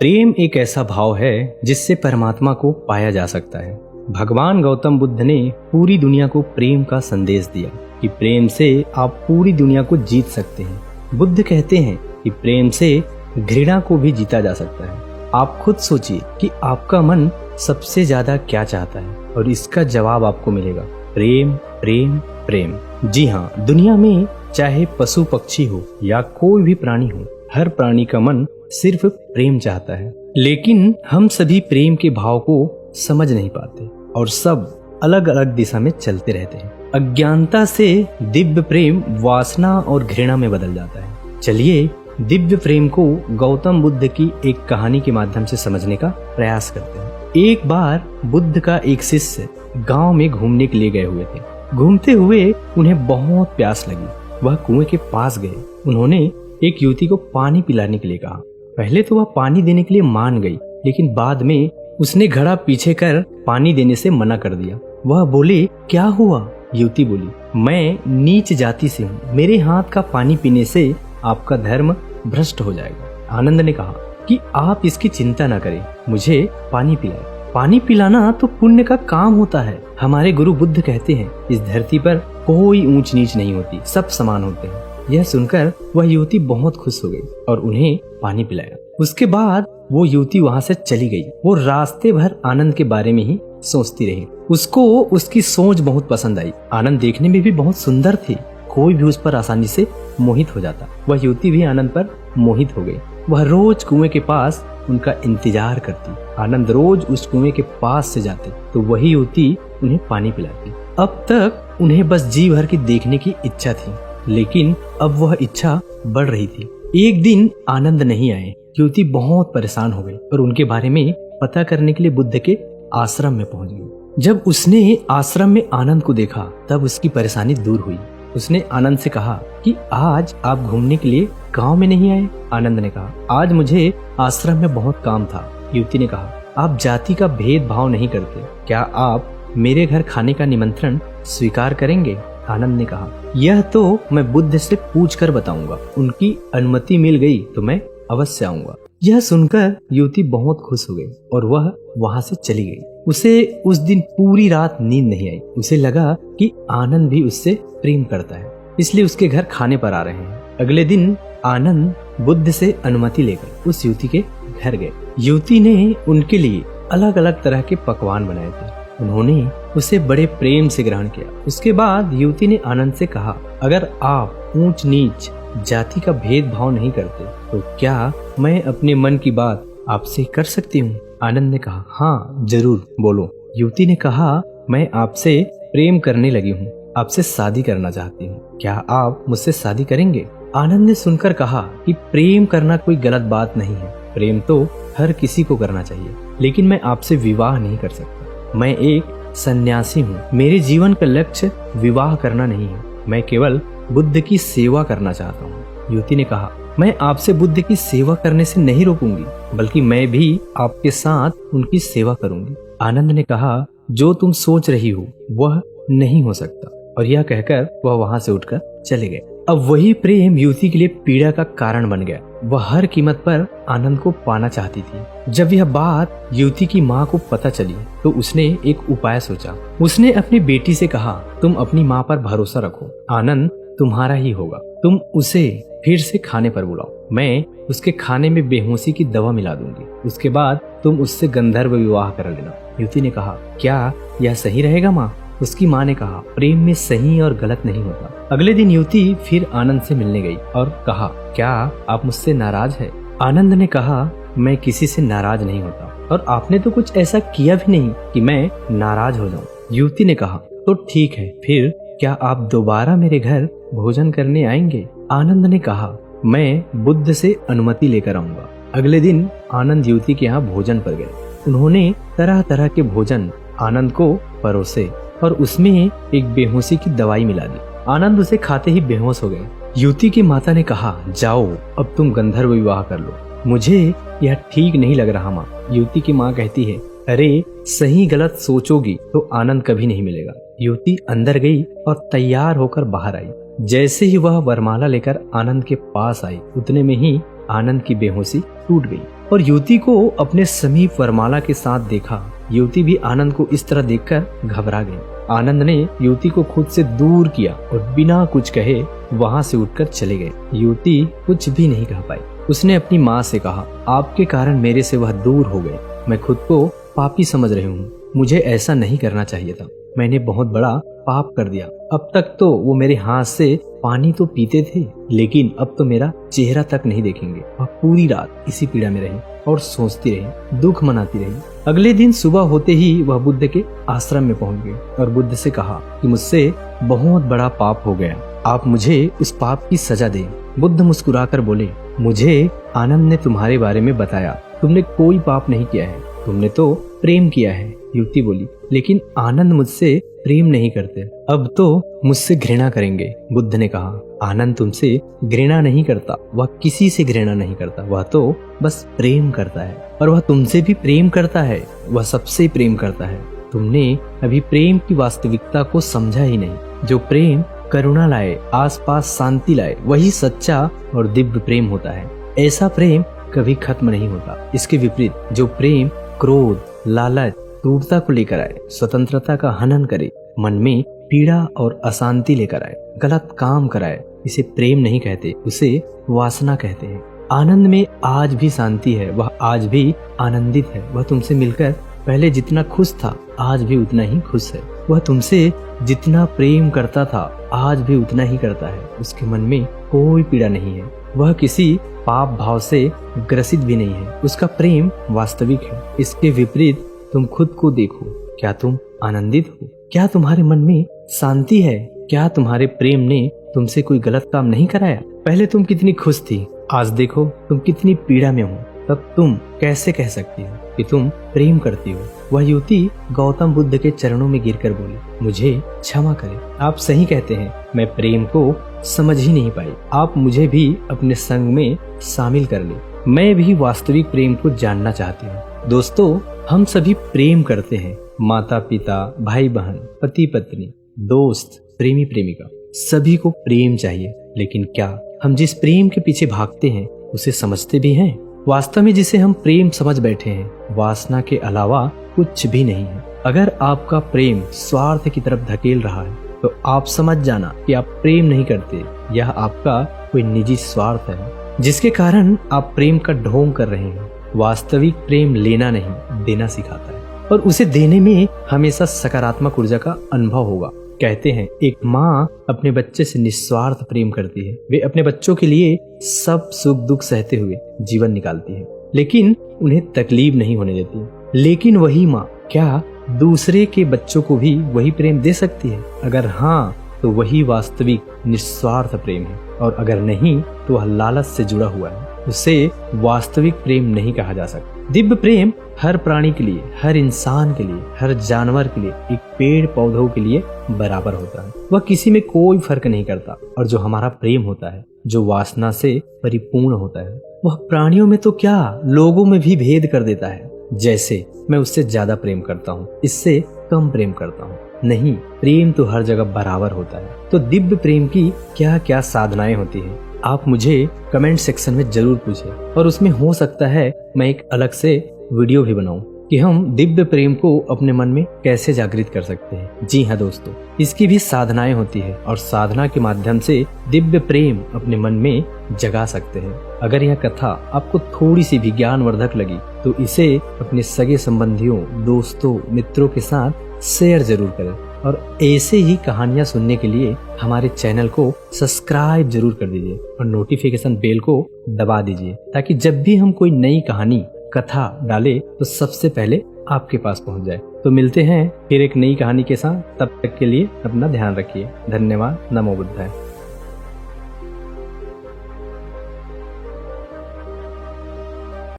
प्रेम एक ऐसा भाव है जिससे परमात्मा को पाया जा सकता है। भगवान गौतम बुद्ध ने पूरी दुनिया को प्रेम का संदेश दिया कि प्रेम से आप पूरी दुनिया को जीत सकते हैं। बुद्ध कहते हैं कि प्रेम से घृणा को भी जीता जा सकता है। आप खुद सोचिए कि आपका मन सबसे ज्यादा क्या चाहता है और इसका जवाब आपको मिलेगा प्रेम, प्रेम, प्रेम। जी हाँ, दुनिया में चाहे पशु पक्षी हो या कोई भी प्राणी हो, हर प्राणी का मन सिर्फ प्रेम चाहता है। लेकिन हम सभी प्रेम के भाव को समझ नहीं पाते और सब अलग अलग दिशा में चलते रहते हैं। अज्ञानता से दिव्य प्रेम वासना और घृणा में बदल जाता है। चलिए दिव्य प्रेम को गौतम बुद्ध की एक कहानी के माध्यम से समझने का प्रयास करते हैं। एक बार बुद्ध का एक शिष्य गांव में घूमने के लिए गए हुए थे। घूमते हुए उन्हें बहुत प्यास लगी। वह कुएं के पास गए। उन्होंने एक युवती को पानी पिलाने के लिए कहा। पहले तो वह पानी देने के लिए मान गई, लेकिन बाद में उसने घड़ा पीछे कर पानी देने से मना कर दिया। वह बोली, क्या हुआ? युवती बोली, मैं नीच जाति से हूँ, मेरे हाथ का पानी पीने से आपका धर्म भ्रष्ट हो जाएगा। आनंद ने कहा कि आप इसकी चिंता न करें, मुझे पानी पिलाएं। पानी पिलाना तो पुण्य का काम होता है। हमारे गुरु बुद्ध कहते हैं, इस धरती पर कोई ऊंच नीच नहीं होती, सब समान होते हैं। यह सुनकर वह युवती बहुत खुश हो गई और उन्हें पानी पिलाया। उसके बाद वो युवती वहाँ से चली गई। वो रास्ते भर आनंद के बारे में ही सोचती रही। उसको उसकी सोच बहुत पसंद आई। आनंद देखने में भी बहुत सुंदर थे। कोई भी उस पर आसानी से मोहित हो जाता। वह युवती भी आनंद पर मोहित हो गई। वह रोज कुएं के पास उनका इंतजार करती। आनंद रोज उस कुएं के पास से जाते तो वही युवती उन्हें पानी पिलाती। अब तक उन्हें बस जी भर के देखने की इच्छा थी, लेकिन अब वह इच्छा बढ़ रही थी। एक दिन आनंद नहीं आए। युवती बहुत परेशान हो गई और उनके बारे में पता करने के लिए बुद्ध के आश्रम में पहुंच गई। जब उसने आश्रम में आनंद को देखा तब उसकी परेशानी दूर हुई। उसने आनंद से कहा कि आज आप घूमने के लिए गांव में नहीं आए? आनंद ने कहा, आज मुझे आश्रम में बहुत काम था। युवती ने कहा, आप जाति का भेदभाव नहीं करते, क्या आप मेरे घर खाने का निमंत्रण स्वीकार करेंगे? आनंद ने कहा, यह तो मैं बुद्ध से पूछ कर बताऊंगा, उनकी अनुमति मिल गई तो मैं अवश्य आऊंगा। यह सुनकर युवती बहुत खुश हो गई और वह वहां से चली गई। उसे उस दिन पूरी रात नींद नहीं आई। उसे लगा कि आनंद भी उससे प्रेम करता है, इसलिए उसके घर खाने पर आ रहे हैं। अगले दिन आनंद बुद्ध से अनुमति लेकर उस युवती के घर गए। युवती ने उनके लिए अलग अलग तरह के पकवान बनाए थे। उन्होंने उसे बड़े प्रेम से ग्रहण किया। उसके बाद युवती ने आनंद से कहा, अगर आप ऊंच नीच जाति का भेदभाव नहीं करते तो क्या मैं अपने मन की बात आपसे कर सकती हूँ? आनंद ने कहा, हाँ जरूर, बोलो। युवती ने कहा, मैं आपसे प्रेम करने लगी हूँ, आपसे शादी करना चाहती हूँ, क्या आप मुझसे शादी करेंगे? आनंद ने सुनकर कहा कि प्रेम करना कोई गलत बात नहीं है, प्रेम तो हर किसी को करना चाहिए, लेकिन मैं आपसे विवाह नहीं कर सकता। मैं एक सन्यासी हूँ, मेरे जीवन का लक्ष्य विवाह करना नहीं है, मैं केवल बुद्ध की सेवा करना चाहता हूँ। युवती ने कहा, मैं आपसे बुद्ध की सेवा करने से नहीं रोकूंगी, बल्कि मैं भी आपके साथ उनकी सेवा करूंगी। आनंद ने कहा, जो तुम सोच रही हो वह नहीं हो सकता, और यह कहकर वह वहां से उठकर चले गए। अब वही प्रेम युवती के लिए पीड़ा का कारण बन गया। वह हर कीमत पर आनंद को पाना चाहती थी। जब यह बात युवती की माँ को पता चली तो उसने एक उपाय सोचा। उसने अपनी बेटी से कहा, तुम अपनी माँ पर भरोसा रखो, आनंद तुम्हारा ही होगा, तुम उसे फिर से खाने पर बुलाओ, मैं उसके खाने में बेहोशी की दवा मिला दूंगी, उसके बाद तुम उससे गंधर्व विवाह कर लेना। युवती ने कहा, क्या यह सही रहेगा माँ? उसकी माँ ने कहा, प्रेम में सही और गलत नहीं होता। अगले दिन युवती फिर आनंद से मिलने गई और कहा, क्या आप मुझसे नाराज है? आनंद ने कहा, मैं किसी से नाराज नहीं होता और आपने तो कुछ ऐसा किया भी नहीं कि मैं नाराज हो जाऊं। युवती ने कहा, तो ठीक है, फिर क्या आप दोबारा मेरे घर भोजन करने आएंगे? आनंद ने कहा, मैं बुद्ध से अनुमति लेकर आऊंगा। अगले दिन आनंद युवती के यहाँ भोजन पर गए। उन्होंने तरह तरह के भोजन आनंद को परोसे और उसमें एक बेहोशी की दवाई मिला दी। आनंद उसे खाते ही बेहोश हो गए। युवती की माता ने कहा, जाओ अब तुम गंधर्व विवाह कर लो, मुझे यह ठीक नहीं लग रहा माँ। युवती की माँ कहती है, अरे सही गलत सोचोगी तो आनंद कभी नहीं मिलेगा। युवती अंदर गई और तैयार होकर बाहर आई। जैसे ही वह वरमाला लेकर आनंद के पास आई, उतने में ही आनंद की बेहोशी टूट गई। और युवती को अपने समीप वरमाला के साथ देखा। युवती भी आनंद को इस तरह देखकर घबरा गई। आनंद ने युवती को खुद से दूर किया और बिना कुछ कहे वहाँ से उठकर चले गए। युवती कुछ भी नहीं कह पाई। उसने अपनी माँ से कहा, आपके कारण मेरे से वह दूर हो गए। मैं खुद को पापी समझ रही हूँ। मुझे ऐसा नहीं करना चाहिए था। मैंने बहुत बड़ा पाप कर दिया। अब तक तो वो मेरे हाथ से पानी तो पीते थे, लेकिन अब तो मेरा चेहरा तक नहीं देखेंगे। वह पूरी रात इसी पीड़ा में रही और सोचती रही, दुख मनाती रही। अगले दिन सुबह होते ही वह बुद्ध के आश्रम में पहुंच गई और बुद्ध से कहा कि मुझसे बहुत बड़ा पाप हो गया, आप मुझे उस पाप की सजा दें। बुद्ध मुस्कुराकर बोले, मुझे आनंद ने तुम्हारे बारे में बताया, तुमने कोई पाप नहीं किया है, तुमने तो प्रेम किया है। युवती बोली, लेकिन आनंद मुझसे प्रेम नहीं करते, अब तो मुझसे घृणा करेंगे। बुद्ध ने कहा, आनंद तुमसे घृणा नहीं करता, वह किसी से घृणा नहीं करता, वह तो बस प्रेम करता है। और वह तुमसे भी प्रेम करता है, वह सबसे प्रेम करता है। तुमने अभी प्रेम की वास्तविकता को समझा ही नहीं। जो प्रेम करुणा लाए, आसपास शांति लाए, वही सच्चा और दिव्य प्रेम होता है। ऐसा प्रेम कभी खत्म नहीं होता। इसके विपरीत जो प्रेम क्रोध, लालच, क्रूरता को लेकर आए, स्वतंत्रता का हनन करे, मन में पीड़ा और अशांति लेकर आए, गलत काम कराए, इसे प्रेम नहीं कहते, उसे वासना कहते हैं। आनंद में आज भी शांति है, वह आज भी आनंदित है। वह तुमसे मिलकर पहले जितना खुश था, आज भी उतना ही खुश है। वह तुमसे जितना प्रेम करता था, आज भी उतना ही करता है। उसके मन में कोई पीड़ा नहीं है, वह किसी पाप भाव से ग्रसित भी नहीं है। उसका प्रेम वास्तविक है। इसके विपरीत तुम खुद को देखो, क्या तुम आनंदित हो? क्या तुम्हारे मन में शांति है? क्या तुम्हारे प्रेम ने तुमसे कोई गलत काम नहीं कराया? पहले तुम कितनी खुश थी, आज देखो तुम कितनी पीड़ा में हो। तब तुम कैसे कह सकती हो कि तुम प्रेम करती हो? वह युवती गौतम बुद्ध के चरणों में गिरकर बोली, मुझे क्षमा करें, आप सही कहते हैं, मैं प्रेम को समझ ही नहीं पाई। आप मुझे भी अपने संग में शामिल कर ले। मैं भी वास्तविक प्रेम को जानना चाहती हूँ। दोस्तों, हम सभी प्रेम करते हैं। माता पिता, भाई बहन, पति पत्नी, दोस्त, प्रेमी प्रेमिका, सभी को प्रेम चाहिए। लेकिन क्या हम जिस प्रेम के पीछे भागते हैं उसे समझते भी हैं? वास्तव में जिसे हम प्रेम समझ बैठे हैं, वासना के अलावा कुछ भी नहीं है। अगर आपका प्रेम स्वार्थ की तरफ धकेल रहा है तो आप समझ जाना कि आप प्रेम नहीं करते, यह आपका कोई निजी स्वार्थ है जिसके कारण आप प्रेम का ढोंग कर रहे हैं। वास्तविक प्रेम लेना नहीं, देना सिखाता है, और उसे देने में हमेशा सकारात्मक ऊर्जा का अनुभव होगा। कहते हैं एक माँ अपने बच्चे से निस्वार्थ प्रेम करती है। वे अपने बच्चों के लिए सब सुख दुख सहते हुए जीवन निकालती है, लेकिन उन्हें तकलीफ नहीं होने देती। लेकिन वही माँ क्या दूसरे के बच्चों को भी वही प्रेम दे सकती है? अगर हाँ, तो वही वास्तविक निस्वार्थ प्रेम है, और अगर नहीं तो वह लालच से जुड़ा हुआ है। उसे वास्तविक प्रेम नहीं कहा जा सकता। दिव्य प्रेम हर प्राणी के लिए, हर इंसान के लिए, हर जानवर के लिए, एक पेड़ पौधों के लिए बराबर होता है। वह किसी में कोई फर्क नहीं करता। और जो हमारा प्रेम होता है, जो वासना से परिपूर्ण होता है, वह प्राणियों में तो क्या, लोगों में भी भेद कर देता है। जैसे मैं उससे ज्यादा प्रेम करता हूँ, इससे कम प्रेम करता हूँ। नहीं, प्रेम तो हर जगह बराबर होता है। तो दिव्य प्रेम की क्या क्या साधनाएं होती है, आप मुझे कमेंट सेक्शन में जरूर पूछें, और उसमें हो सकता है मैं एक अलग से वीडियो भी बनाऊं कि हम दिव्य प्रेम को अपने मन में कैसे जागृत कर सकते हैं। जी हाँ दोस्तों, इसकी भी साधनाएं होती है, और साधना के माध्यम से दिव्य प्रेम अपने मन में जगा सकते हैं। अगर यह कथा आपको थोड़ी सी भी ज्ञानवर्धक लगी तो इसे अपने सगे संबंधियों, दोस्तों, मित्रों के साथ शेयर जरूर करें, और ऐसे ही कहानियां सुनने के लिए हमारे चैनल को सब्सक्राइब जरूर कर दीजिए और नोटिफिकेशन बेल को दबा दीजिए, ताकि जब भी हम कोई नई कहानी, कथा डाले तो सबसे पहले आपके पास पहुंच जाए। तो मिलते हैं फिर एक नई कहानी के साथ। तब तक के लिए अपना ध्यान रखिए। धन्यवाद। नमो बुद्धाय।